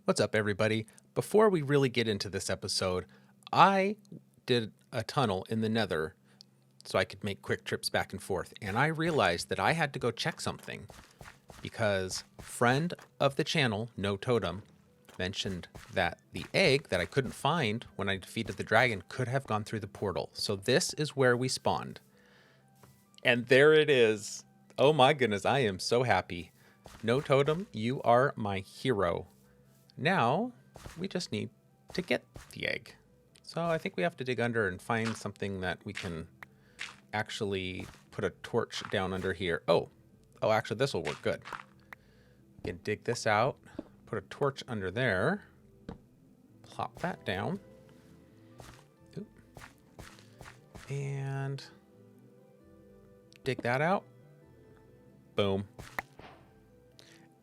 What's up, everybody? Before we really get into this episode, I did a tunnel in the Nether so I could make quick trips back and forth, and I realized that I had to go check something because friend of the channel, NoTotum, mentioned that the egg that I couldn't find when I defeated the dragon could have gone through the portal. So this is where we spawned. And there it is. Oh my goodness, I am so happy. NoTotum, you are my hero. Now, we just need to get the egg. So I think we have to dig under and find something that we can actually put a torch down under here. Oh, actually this will work good. We can dig this out, put a torch under there, plop that down. Oop. And dig that out. Boom.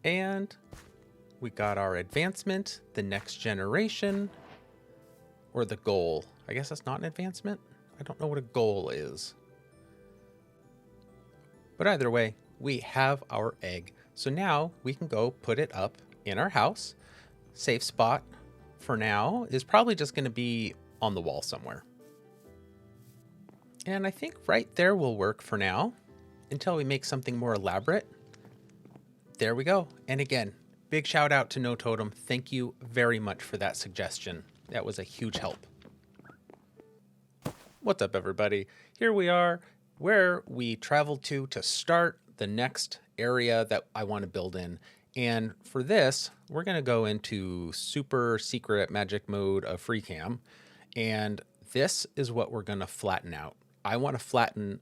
And we got our advancement, the next generation, or the goal. I guess that's not an advancement. I don't know what a goal is. But either way, we have our egg. So now we can go put it up in our house. Safe spot for now is probably just going to be on the wall somewhere. And I think right there will work for now until we make something more elaborate. There we go. And again, big shout out to NoTotum. Thank you very much for that suggestion. That was a huge help. What's up, everybody? Here we are where we traveled to start the next area that I want to build in. And for this, we're going to go into super secret magic mode of free cam. And this is what we're going to flatten out. I want to flatten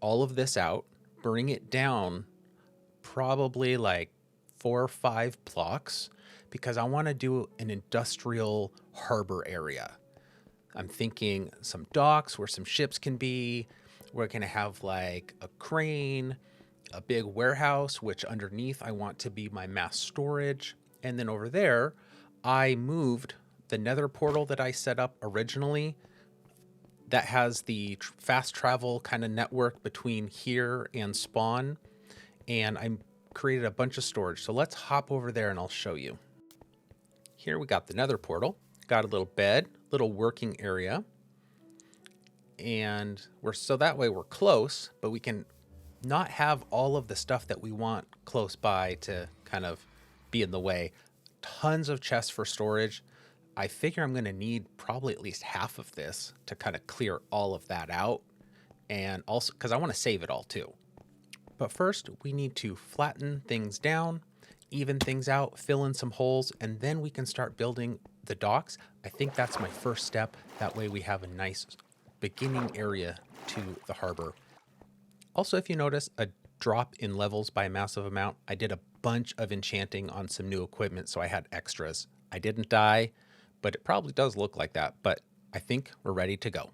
all of this out, bring it down probably like 4 or 5 blocks because I want to do an industrial harbor area. I'm thinking some docks where some ships can be. We're going to have like a crane, a big warehouse, which underneath I want to be my mass storage. And then over there, I moved the nether portal that I set up originally that has the fast travel kind of network between here and spawn. And I created a bunch of storage. So let's hop over there and I'll show you. Here we got the nether portal, got a little bed, little working area. And so that way we're close, but we can not have all of the stuff that we want close by to kind of be in the way. Tons of chests for storage. I figure I'm going to need probably at least half of this to kind of clear all of that out. And also because I want to save it all too. But first we need to flatten things down, even things out, fill in some holes, and then we can start building the docks. I think that's my first step. That way we have a nice beginning area to the harbor. Also, if you notice a drop in levels by a massive amount, I did a bunch of enchanting on some new equipment, so I had extras. I didn't die, but it probably does look like that, but I think we're ready to go.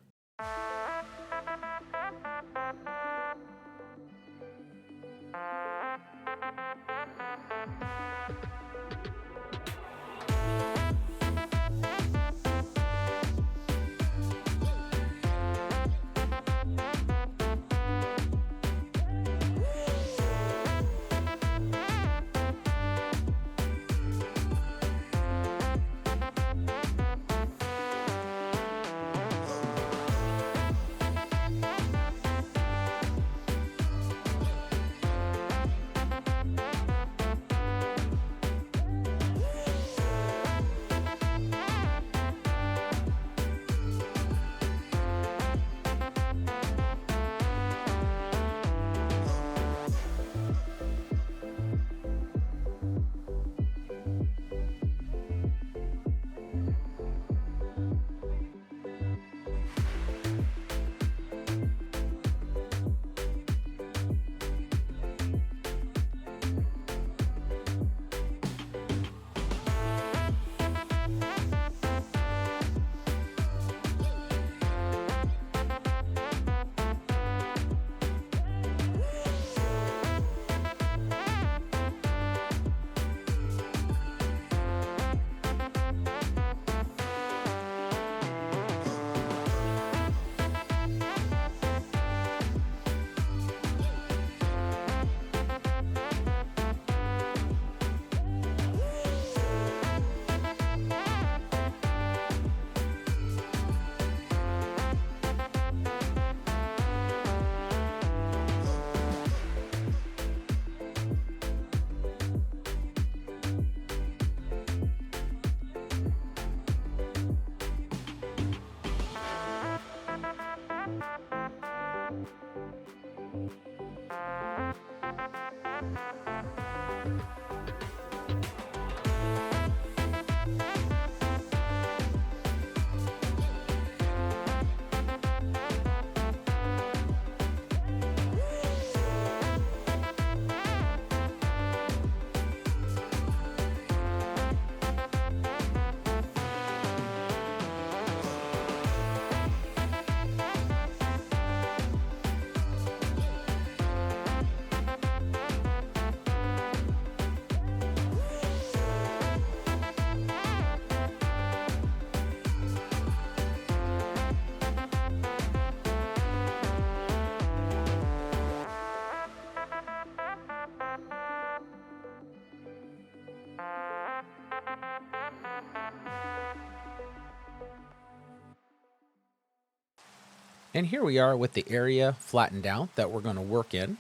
And here we are with the area flattened out that we're going to work in.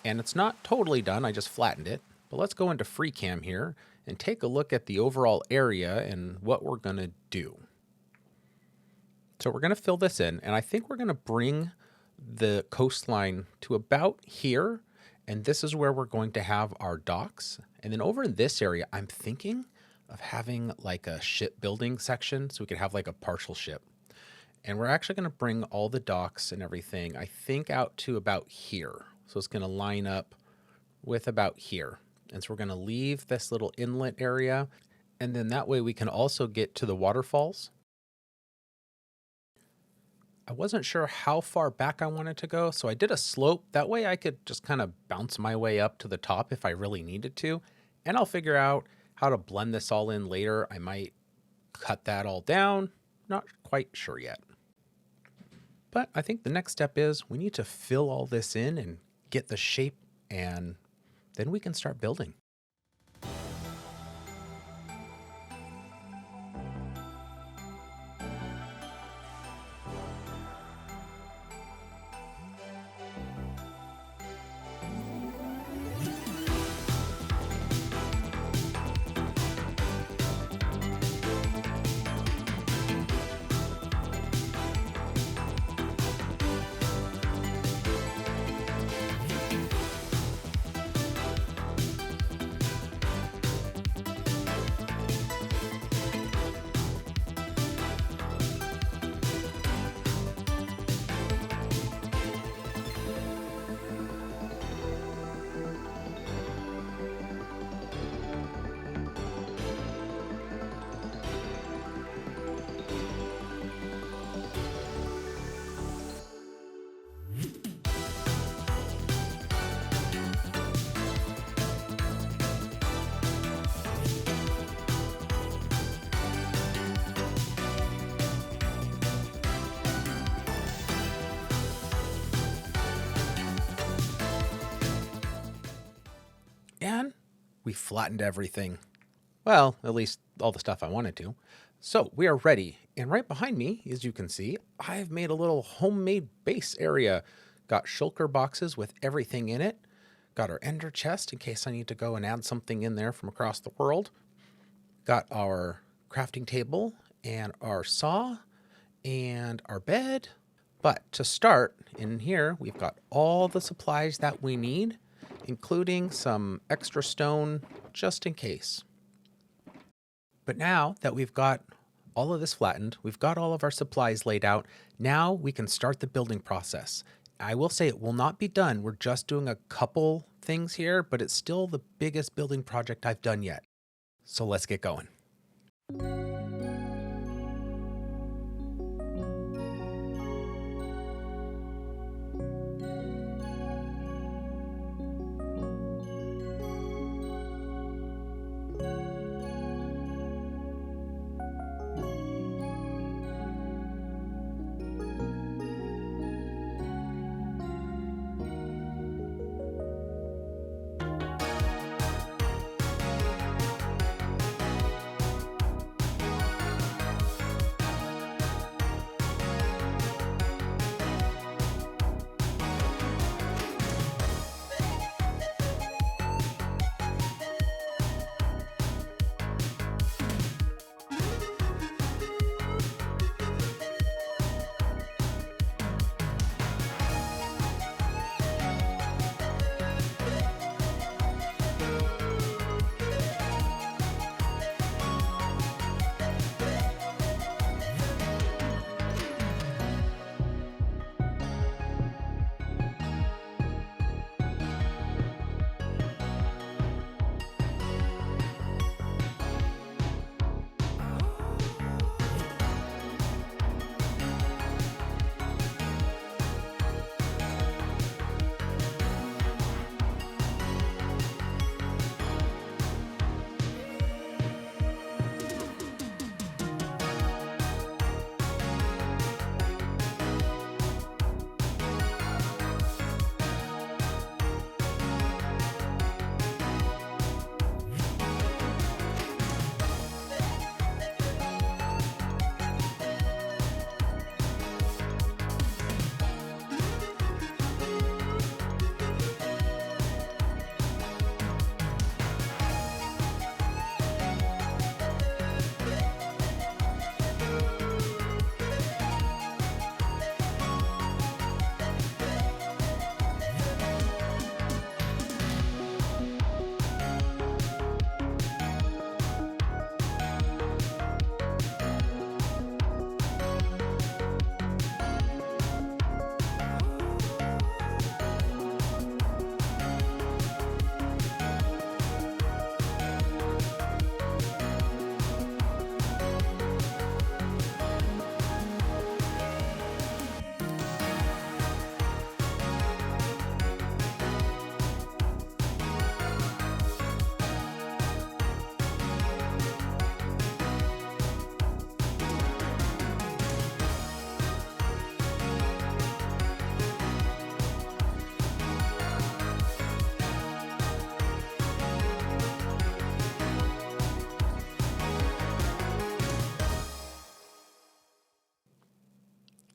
And it's not totally done, I just flattened it. But let's go into FreeCam here and take a look at the overall area and what we're going to do. So we're going to fill this in, and I think we're going to bring the coastline to about here. And this is where we're going to have our docks. And then over in this area, I'm thinking of having like a shipbuilding section so we could have like a partial ship. And we're actually going to bring all the docks and everything, I think, out to about here. So it's going to line up with about here. And so we're going to leave this little inlet area. And then that way we can also get to the waterfalls. I wasn't sure how far back I wanted to go, so I did a slope. That way I could just kind of bounce my way up to the top if I really needed to. And I'll figure out how to blend this all in later. I might cut that all down. Not quite sure yet. But I think the next step is we need to fill all this in and get the shape, and then we can start building. And we flattened everything. Well, at least all the stuff I wanted to. So we are ready. And right behind me, as you can see, I've made a little homemade base area. Got shulker boxes with everything in it. Got our ender chest in case I need to go and add something in there from across the world. Got our crafting table and our saw and our bed. But to start, in here, we've got all the supplies that we need, including some extra stone just in case. But now that we've got all of this flattened, we've got all of our supplies laid out, now we can start the building process. I will say it will not be done. We're just doing a couple things here, but it's still the biggest building project I've done yet. So let's get going.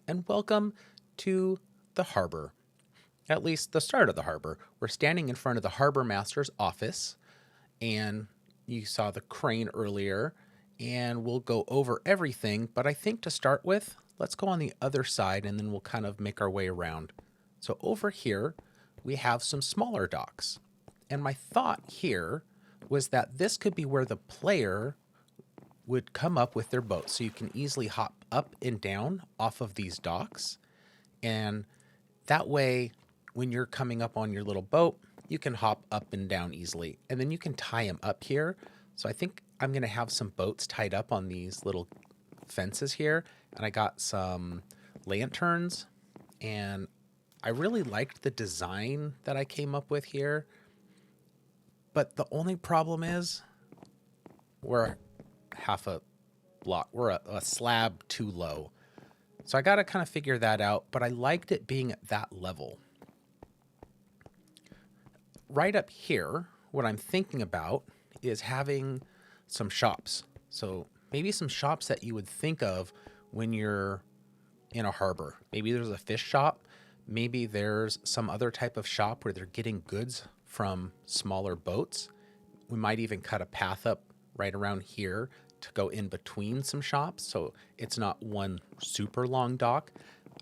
and welcome to the harbor, at least the start of the harbor. We're standing in front of the harbor master's office, and you saw the crane earlier, and we'll go over everything. But I think to start with, let's go on the other side and then we'll kind of make our way around. So over here, we have some smaller docks. And my thought here was that this could be where the player would come up with their boat. So you can easily hop up and down off of these docks. And that way, when you're coming up on your little boat, you can hop up and down easily. And then you can tie them up here. So I think I'm going to have some boats tied up on these little fences here. And I got some lanterns. And I really liked the design that I came up with here. But the only problem is we're half a block. We're a slab too low. So I got to kind of figure that out. But I liked it being at that level. Right up here, what I'm thinking about is having some shops. So maybe some shops that you would think of when you're in a harbor. Maybe there's a fish shop. Maybe there's some other type of shop where they're getting goods from smaller boats. We might even cut a path up right around here to go in between some shops, so it's not one super long dock.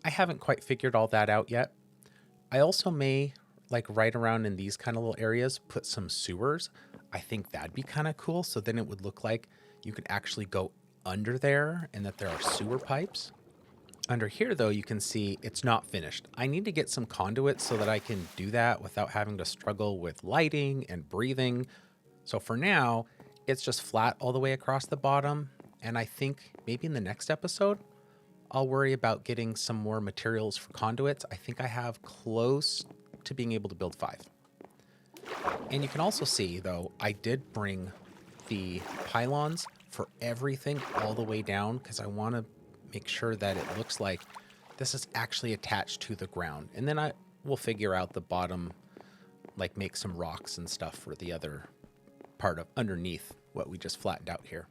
I haven't quite figured all that out yet. I also may, like right around in these kind of little areas, put some sewers. I think that'd be kind of cool. So then it would look like you could actually go under there and that there are sewer pipes. Under here, though, you can see it's not finished. I need to get some conduits so that I can do that without having to struggle with lighting and breathing. So for now, it's just flat all the way across the bottom. And I think maybe in the next episode, I'll worry about getting some more materials for conduits. I think I have close to being able to build 5. And you can also see, though, I did bring the pylons for everything all the way down because I want to make sure that it looks like this is actually attached to the ground. And then I will figure out the bottom, like make some rocks and stuff for the other part of underneath what we just flattened out here.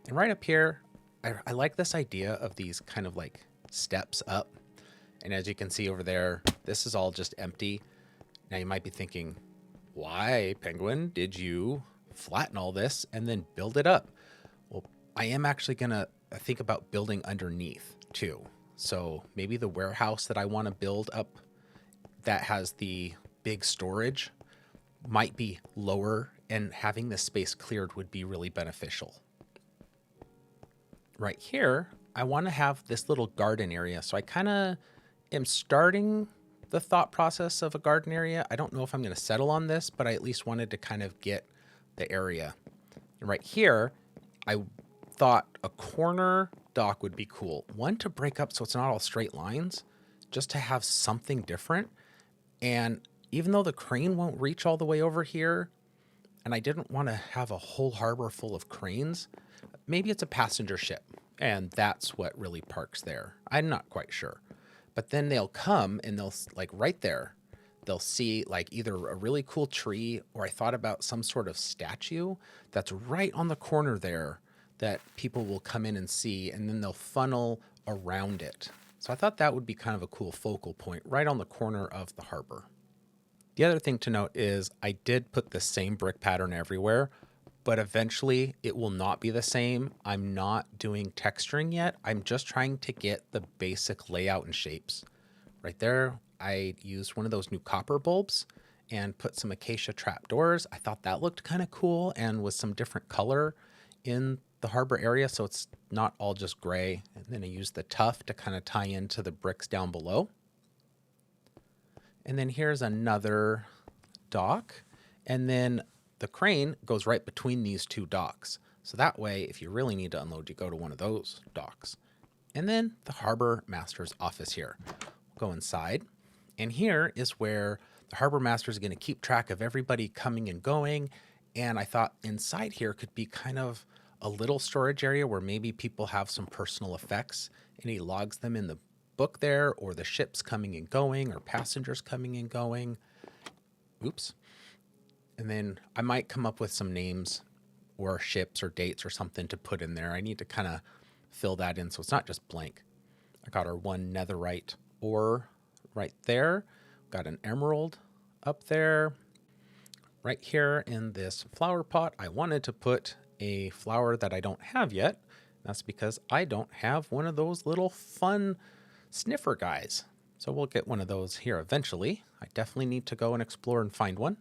And right up here, I like this idea of these kind of like steps up. And as you can see over there, this is all just empty. Now you might be thinking, why, Penguin, did you flatten all this and then build it up? Well, I am actually going to think about building underneath too. So maybe the warehouse that I want to build up that has the big storage might be lower, and having this space cleared would be really beneficial. Right here, I want to have this little garden area. So I kind of am starting the thought process of a garden area. I don't know if I'm going to settle on this, but I at least wanted to kind of get the area. And right here, I thought a corner dock would be cool. One to break up so it's not all straight lines, just to have something different. And even though the crane won't reach all the way over here, and I didn't want to have a whole harbor full of cranes, maybe it's a passenger ship, and that's what really parks there. I'm not quite sure. But then they'll come and they'll, like right there, they'll see like either a really cool tree, or I thought about some sort of statue that's right on the corner there that people will come in and see, and then they'll funnel around it. So I thought that would be kind of a cool focal point right on the corner of the harbor. The other thing to note is I did put the same brick pattern everywhere, but eventually it will not be the same. I'm not doing texturing yet. I'm just trying to get the basic layout and shapes. Right there, I used one of those new copper bulbs and put some acacia trapdoors. I thought that looked kind of cool and with some different color in the harbor area, so it's not all just gray. And then I used the tuff to kind of tie into the bricks down below. And then here's another dock. And then the crane goes right between these two docks. So that way, if you really need to unload, you go to one of those docks. And then the harbor master's office here. We'll go inside. And here is where the harbor master is going to keep track of everybody coming and going. And I thought inside here could be kind of a little storage area where maybe people have some personal effects, and he logs them in the book there, or the ships coming and going, or passengers coming and going. Oops. And then I might come up with some names or ships or dates or something to put in there. I need to kind of fill that in so it's not just blank. I got our one netherite ore right there. Got an emerald up there. Right here in this flower pot, I wanted to put a flower that I don't have yet. That's because I don't have one of those little fun sniffer guys. So we'll get one of those here eventually. I definitely need to go and explore and find one.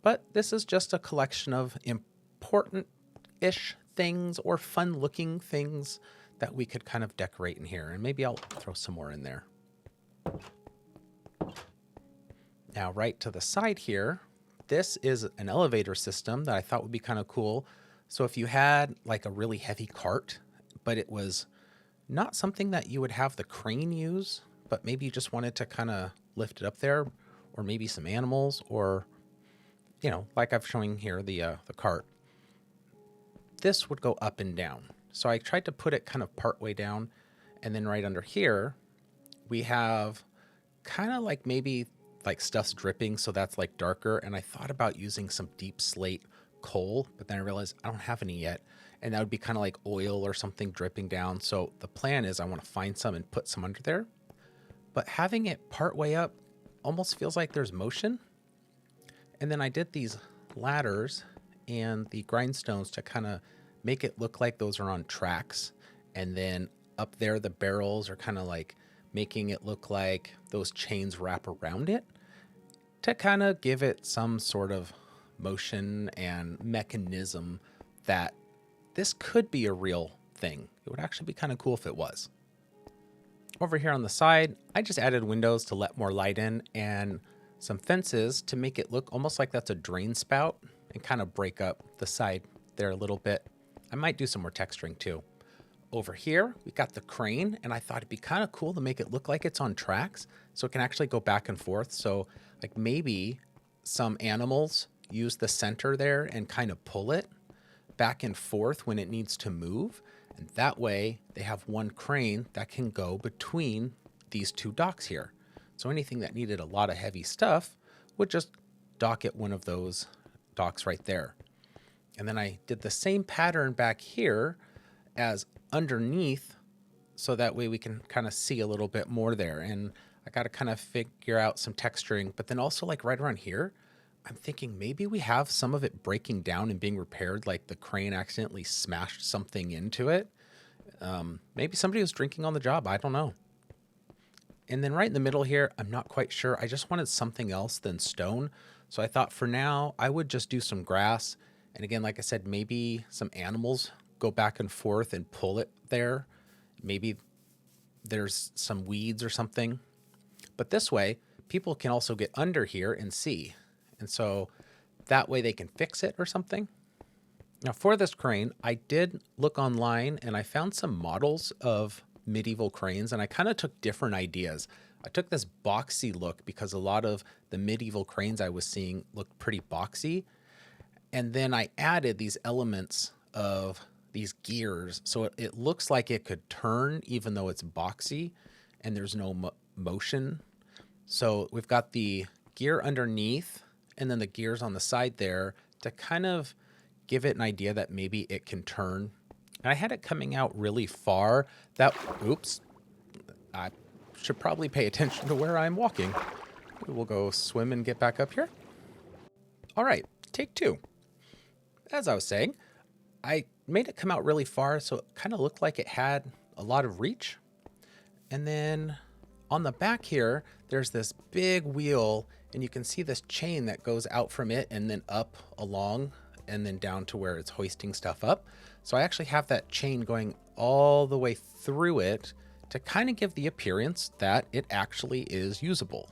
But this is just a collection of important-ish things or fun-looking things that we could kind of decorate in here. And maybe I'll throw some more in there. Now, right to the side here, this is an elevator system that I thought would be kind of cool. So if you had like a really heavy cart, but it was not something that you would have the crane use, but maybe you just wanted to kind of lift it up there, or maybe some animals, or, you know, like I'm showing here, the cart. This would go up and down. So I tried to put it kind of part way down, and then right under here, we have kind of like maybe like stuff's dripping, so that's like darker. And I thought about using some deep slate coal, but then I realized I don't have any yet. And that would be kind of like oil or something dripping down. So the plan is I want to find some and put some under there. But having it part way up almost feels like there's motion. And then I did these ladders and the grindstones to kind of make it look like those are on tracks. And then up there, the barrels are kind of like making it look like those chains wrap around it to kind of give it some sort of motion and mechanism that this could be a real thing. It would actually be kind of cool if it was. Over here on the side, I just added windows to let more light in and some fences to make it look almost like that's a drain spout and kind of break up the side there a little bit. I might do some more texturing too. Over here, we got the crane, and I thought it'd be kind of cool to make it look like it's on tracks so it can actually go back and forth. So like maybe some animals use the center there and kind of pull it back and forth when it needs to move. And that way they have one crane that can go between these two docks here. So anything that needed a lot of heavy stuff would just dock at one of those docks right there. And then I did the same pattern back here as underneath, so that way we can kind of see a little bit more there. And I got to kind of figure out some texturing, but then also like right around here, I'm thinking maybe we have some of it breaking down and being repaired, like the crane accidentally smashed something into it. Maybe somebody was drinking on the job. I don't know. And then right in the middle here, I'm not quite sure. I just wanted something else than stone. So I thought for now, I would just do some grass. And again, like I said, maybe some animals go back and forth and pull it there. Maybe there's some weeds or something. But this way, people can also get under here and see. And so that way they can fix it or something. Now for this crane, I did look online and I found some models of medieval cranes, and I kind of took different ideas. I took this boxy look because a lot of the medieval cranes I was seeing looked pretty boxy. And then I added these elements of these gears. So it looks like it could turn even though it's boxy and there's no motion. So we've got the gear underneath and then the gears on the side there to kind of give it an idea that maybe it can turn. And I had it coming out really far. Oops, I should probably pay attention to where I'm walking. We'll go swim and get back up here. All right, take two. As I was saying, I made it come out really far, so it kind of looked like it had a lot of reach. And then on the back here, there's this big wheel, and you can see this chain that goes out from it and then up along and then down to where it's hoisting stuff up. So I actually have that chain going all the way through it to kind of give the appearance that it actually is usable.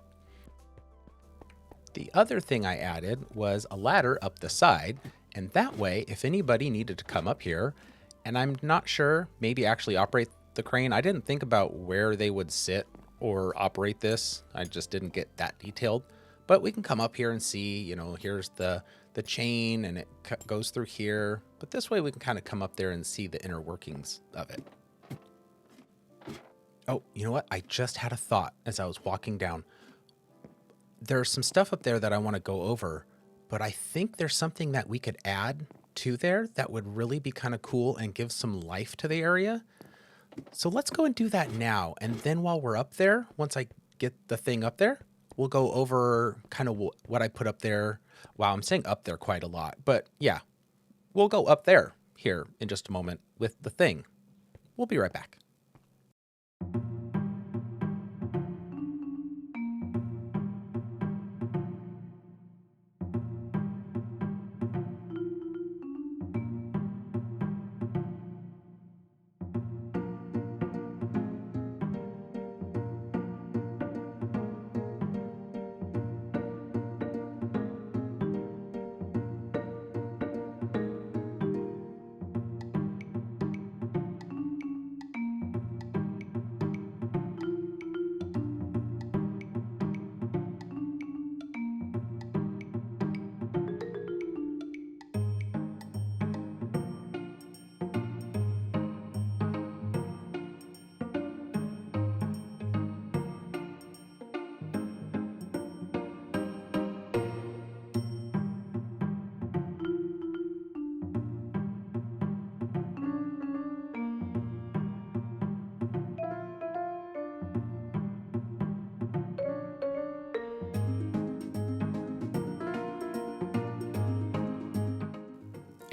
The other thing I added was a ladder up the side, and that way, if anybody needed to come up here, and I'm not sure, maybe actually operate the crane. I didn't think about where they would sit or operate this. I just didn't get that detailed. But we can come up here and see, you know, here's the chain and it goes through here. But this way we can kind of come up there and see the inner workings of it. Oh, you know what? I just had a thought as I was walking down. There's some stuff up there that I want to go over, but I think there's something that we could add to there that would really be kind of cool and give some life to the area. So let's go and do that now. And then while we're up there, once I get the thing up there, we'll go over kind of what I put up there. Wow, I'm saying up there quite a lot. But yeah, we'll go up there here in just a moment with the thing. We'll be right back.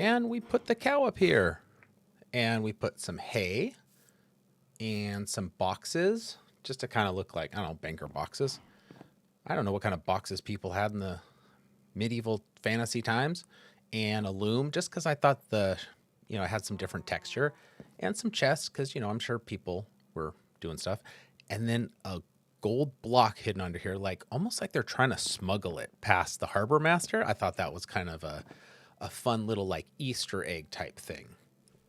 And we put the cow up here. And we put some hay and some boxes just to kind of look like, I don't know, banker boxes. I don't know what kind of boxes people had in the medieval fantasy times. And a loom just because I thought it had some different texture. And some chests because, I'm sure people were doing stuff. And then a gold block hidden under here, like almost like they're trying to smuggle it past the harbor master. I thought that was kind of a fun little like Easter egg type thing.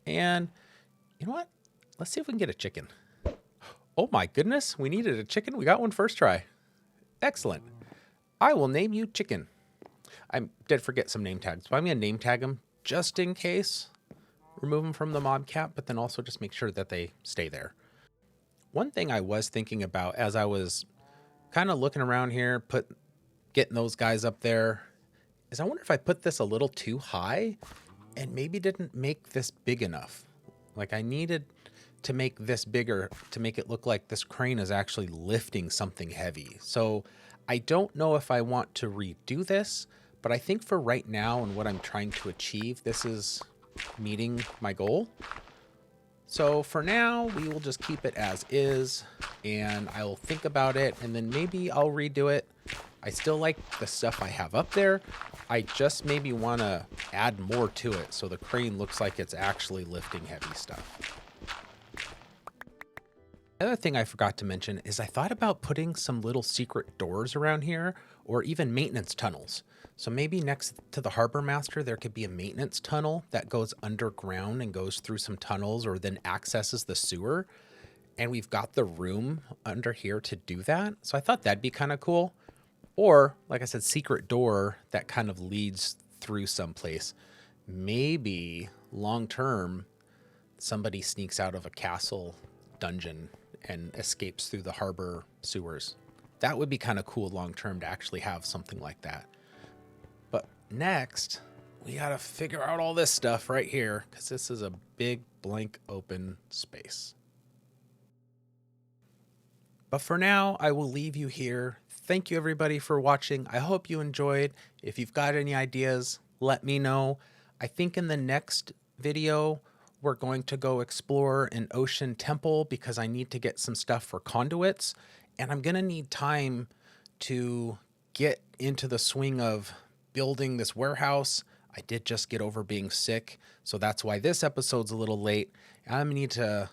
And you know what? Let's see if we can get a chicken. Oh my goodness, we needed a chicken. We got one first try. Excellent. I will name you Chicken. I did forget some name tags, but I'm going to name tag them just in case. Remove them from the mob cap, but then also just make sure that they stay there. One thing I was thinking about as I was kind of looking around here, getting those guys up there, is I wonder if I put this a little too high and maybe didn't make this big enough. Like I needed to make this bigger to make it look like this crane is actually lifting something heavy. So I don't know if I want to redo this, but I think for right now and what I'm trying to achieve, this is meeting my goal. So for now, we will just keep it as is, and I'll think about it, and then maybe I'll redo it. I still like the stuff I have up there. I just maybe want to add more to it so the crane looks like it's actually lifting heavy stuff. The other thing I forgot to mention is I thought about putting some little secret doors around here or even maintenance tunnels. So maybe next to the harbor master, there could be a maintenance tunnel that goes underground and goes through some tunnels or then accesses the sewer. And we've got the room under here to do that. So I thought that'd be kind of cool. Or, like I said, secret door that kind of leads through someplace. Maybe long term, somebody sneaks out of a castle dungeon and escapes through the harbor sewers. That would be kind of cool long term to actually have something like that. But next, we got to figure out all this stuff right here because this is a big blank open space. But for now, I will leave you here. Thank you everybody for watching. I hope you enjoyed. If you've got any ideas, let me know. I think in the next video, we're going to go explore an ocean temple because I need to get some stuff for conduits. And I'm going to need time to get into the swing of building this warehouse. I did just get over being sick, so that's why this episode's a little late. I'm going to need to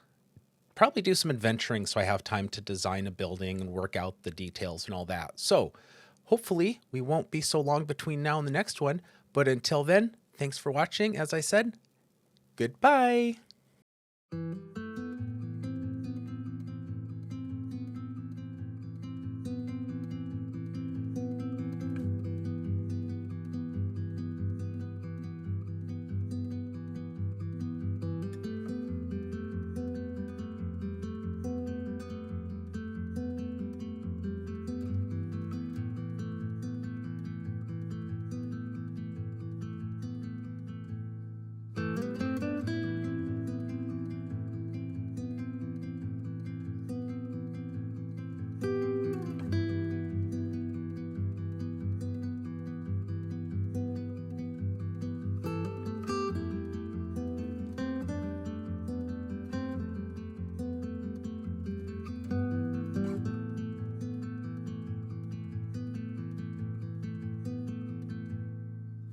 probably do some adventuring so I have time to design a building and work out the details and all that. So hopefully we won't be so long between now and the next one. But until then, thanks for watching. As I said, goodbye.